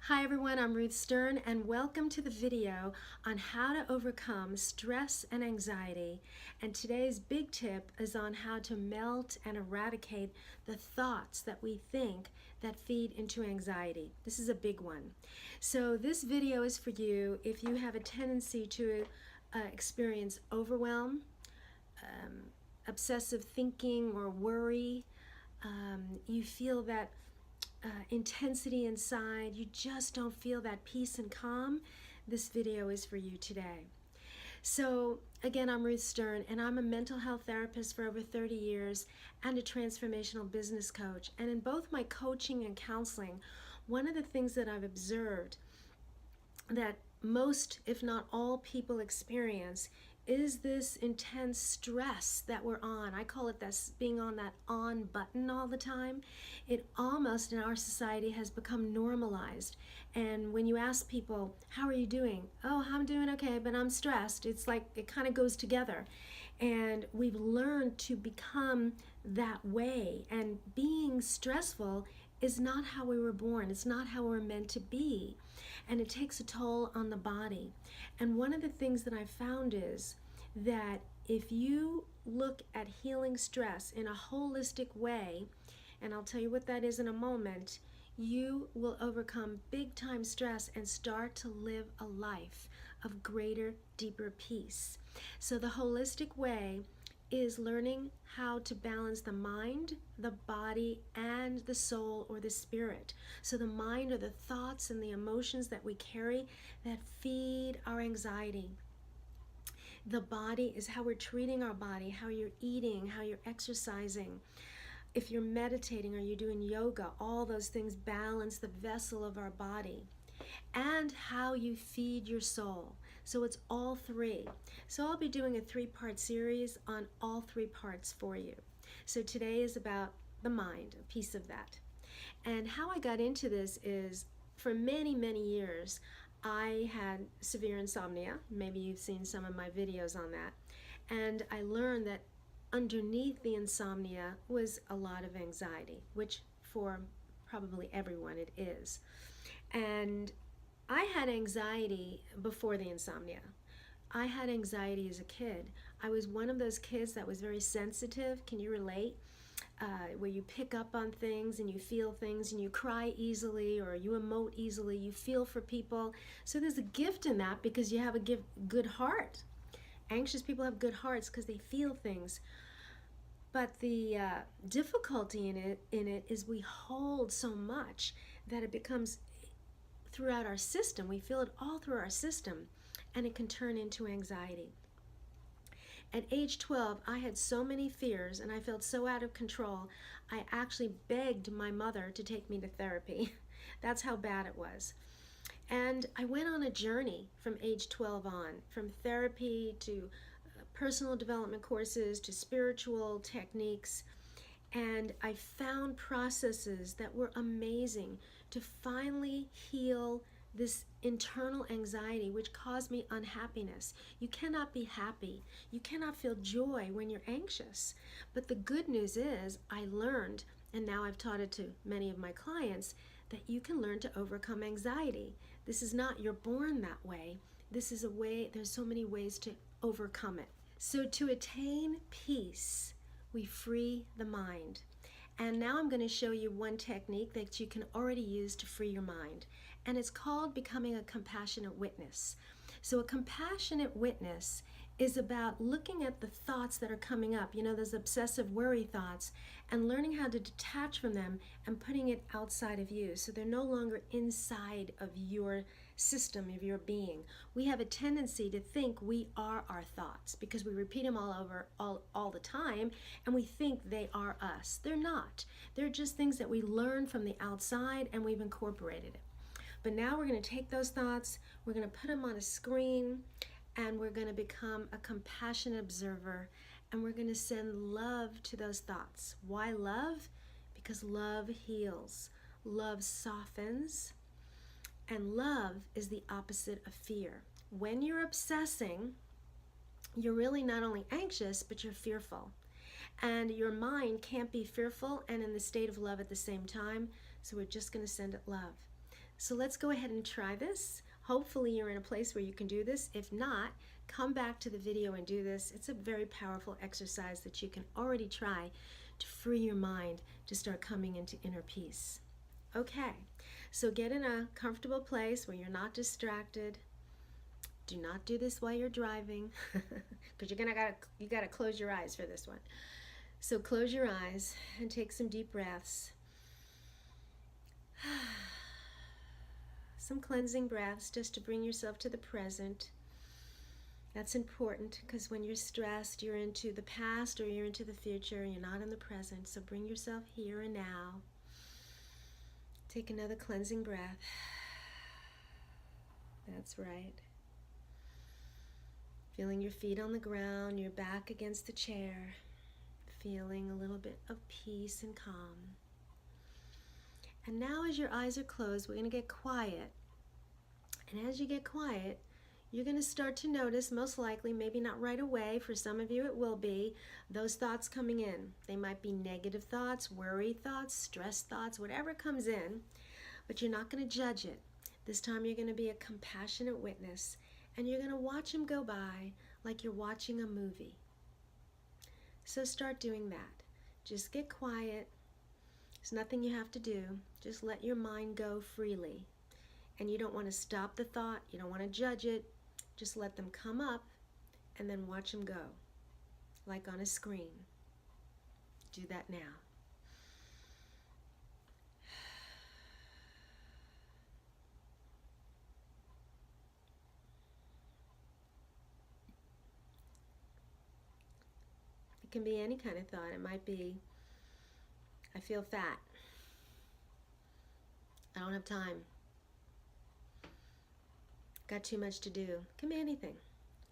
Hi everyone, I'm Ruth Stern and welcome to the video on how to overcome stress and anxiety. And today's big tip is on how to melt and eradicate the thoughts that we think that feed into anxiety. This is a big one. So this video is for you if you have a tendency to experience overwhelm, obsessive thinking or worry. You feel that intensity inside, you just don't feel that peace and calm, this video is for you today. So again, I'm Ruth Stern and I'm a mental health therapist for over 30 years and a transformational business coach. And in both my coaching and counseling, one of the things that I've observed that most, if not all people experience is this intense stress that we're on. I call it this being on that on button all the time. It almost in our society has become normalized. And when you ask people, how are you doing? Oh, I'm doing okay, but I'm stressed. It's like it kind of goes together. And we've learned to become that way. And being stressful is not how we were born. It's not how we're meant to be. And it takes a toll on the body. And one of the things that I found is that if you look at healing stress in a holistic way, and I'll tell you what that is in a moment, you will overcome big time stress and start to live a life of greater, deeper peace. So the holistic way is learning how to balance the mind, the body, and the soul or the spirit. So the mind are the thoughts and the emotions that we carry that feed our anxiety. The body is how we're treating our body, how you're eating, how you're exercising. If you're meditating or you're doing yoga, all those things balance the vessel of our body. And how you feed your soul. So it's all three. So I'll be doing a 3-part series on all 3 parts for you. So today is about the mind, a piece of that. And how I got into this is for many, many years, I had severe insomnia. Maybe you've seen some of my videos on that. And I learned that underneath the insomnia was a lot of anxiety, which for probably everyone it is. And I had anxiety before the insomnia. I had anxiety as a kid. I was one of those kids that was very sensitive. Can you relate? Where you pick up on things and you feel things and you cry easily or you emote easily, you feel for people. So there's a gift in that because you have a good heart. Anxious people have good hearts because they feel things. But the difficulty in it is we hold so much that it becomes throughout our system. We feel it all through our system, and it can turn into anxiety. At age 12, I had so many fears and I felt so out of control, I actually begged my mother to take me to therapy. That's how bad it was. And I went on a journey from age 12 on, from therapy to personal development courses to spiritual techniques. And I found processes that were amazing to finally heal this internal anxiety which caused me unhappiness. You cannot be happy. You cannot feel joy when you're anxious. But the good news is I learned, and now I've taught it to many of my clients, that you can learn to overcome anxiety. This is not you're born that way. This is a way, there's so many ways to overcome it. So to attain peace, we free the mind. And now I'm going to show you one technique that you can already use to free your mind. And it's called becoming a compassionate witness. So a compassionate witness is about looking at the thoughts that are coming up, you know, those obsessive worry thoughts, and learning how to detach from them and putting it outside of you so they're no longer inside of your system, of your being. We have a tendency to think we are our thoughts because we repeat them all the time, and we think they are us. They're not. They're just things that we learn from the outside and we've incorporated it. But now we're going to take those thoughts, we're going to put them on a screen, and we're going to become a compassionate observer, and we're going to send love to those thoughts. Why love? Because love heals, love softens, and love is the opposite of fear. When you're obsessing, you're really not only anxious, but you're fearful. And your mind can't be fearful and in the state of love at the same time, so we're just going to send it love. So let's go ahead and try this. Hopefully you're in a place where you can do this. If not, come back to the video and do this. It's a very powerful exercise that you can already try to free your mind to start coming into inner peace. Okay, so get in a comfortable place where you're not distracted. Do not do this while you're driving because you gotta close your eyes for this one. So close your eyes and take some deep breaths. Some cleansing breaths just to bring yourself to the present. That's important because when you're stressed, you're into the past or you're into the future and you're not in the present. So bring yourself here and now. Take another cleansing breath. That's right. Feeling your feet on the ground, your back against the chair. Feeling a little bit of peace and calm. And now as your eyes are closed, we're going to get quiet. And as you get quiet, you're going to start to notice, most likely, maybe not right away, for some of you it will be, those thoughts coming in. They might be negative thoughts, worry thoughts, stress thoughts, whatever comes in, but you're not going to judge it. This time you're going to be a compassionate witness, and you're going to watch them go by like you're watching a movie. So start doing that. Just get quiet. There's nothing you have to do. Just let your mind go freely. And you don't want to stop the thought. You don't want to judge it. Just let them come up and then watch them go, like on a screen. Do that now. It can be any kind of thought. It might be, I feel fat. I don't have time. Got too much to do. It can be anything.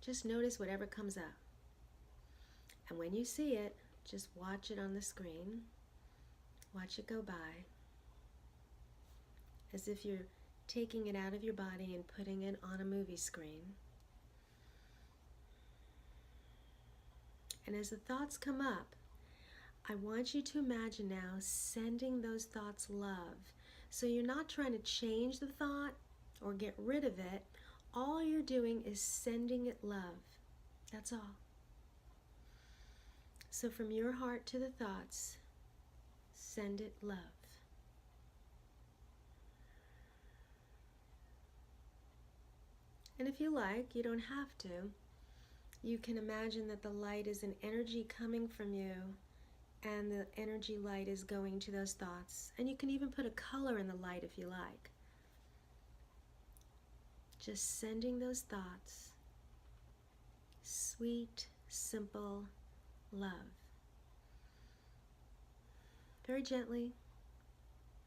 Just notice whatever comes up. And when you see it, just watch it on the screen. Watch it go by. As if you're taking it out of your body and putting it on a movie screen. And as the thoughts come up, I want you to imagine now sending those thoughts love. So you're not trying to change the thought or get rid of it. All you're doing is sending it love. That's all. So from your heart to the thoughts, send it love. And if you like, you don't have to. You can imagine that the light is an energy coming from you, and the energy light is going to those thoughts. And you can even put a color in the light if you like. Just sending those thoughts, sweet, simple love. Very gently,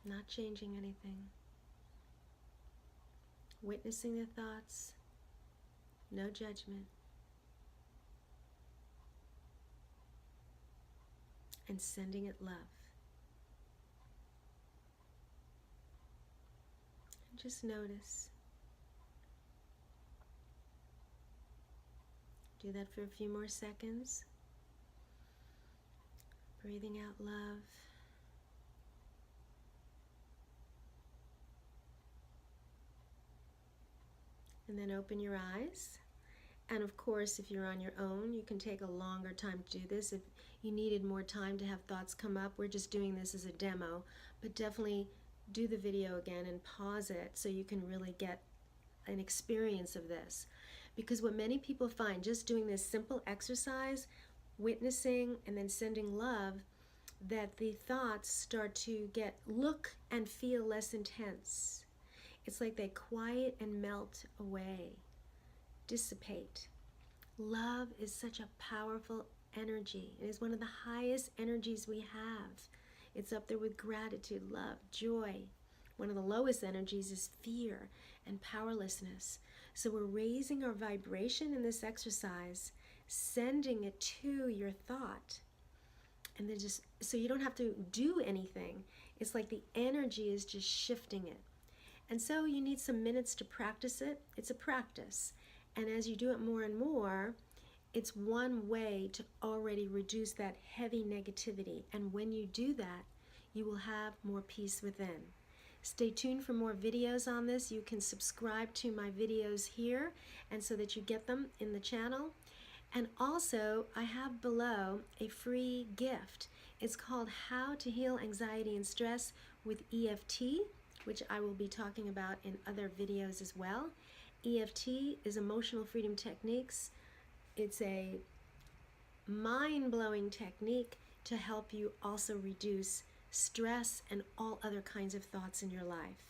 not changing anything. Witnessing the thoughts, no judgment. And sending it love. And just notice. Do that for a few more seconds. Breathing out love. And then open your eyes. And of course, if you're on your own, you can take a longer time to do this. If you needed more time to have thoughts come up, we're just doing this as a demo. But definitely do the video again and pause it so you can really get an experience of this. Because what many people find, just doing this simple exercise, witnessing and then sending love, that the thoughts start to look and feel less intense. It's like they quiet and melt away. Dissipate. Love is such a powerful energy. It is one of the highest energies we have. It's up there with gratitude, love, joy. One of the lowest energies is fear and powerlessness. So we're raising our vibration in this exercise, sending it to your thought. And then just, so you don't have to do anything. It's like the energy is just shifting it. And so you need some minutes to practice it. It's a practice. And as you do it more and more, it's one way to already reduce that heavy negativity. And when you do that, you will have more peace within. Stay tuned for more videos on this. You can subscribe to my videos here, and so that you get them in the channel. And also, I have below a free gift. It's called How to Heal Anxiety and Stress with EFT, which I will be talking about in other videos as well. EFT is Emotional Freedom Techniques. It's a mind-blowing technique to help you also reduce stress and all other kinds of thoughts in your life.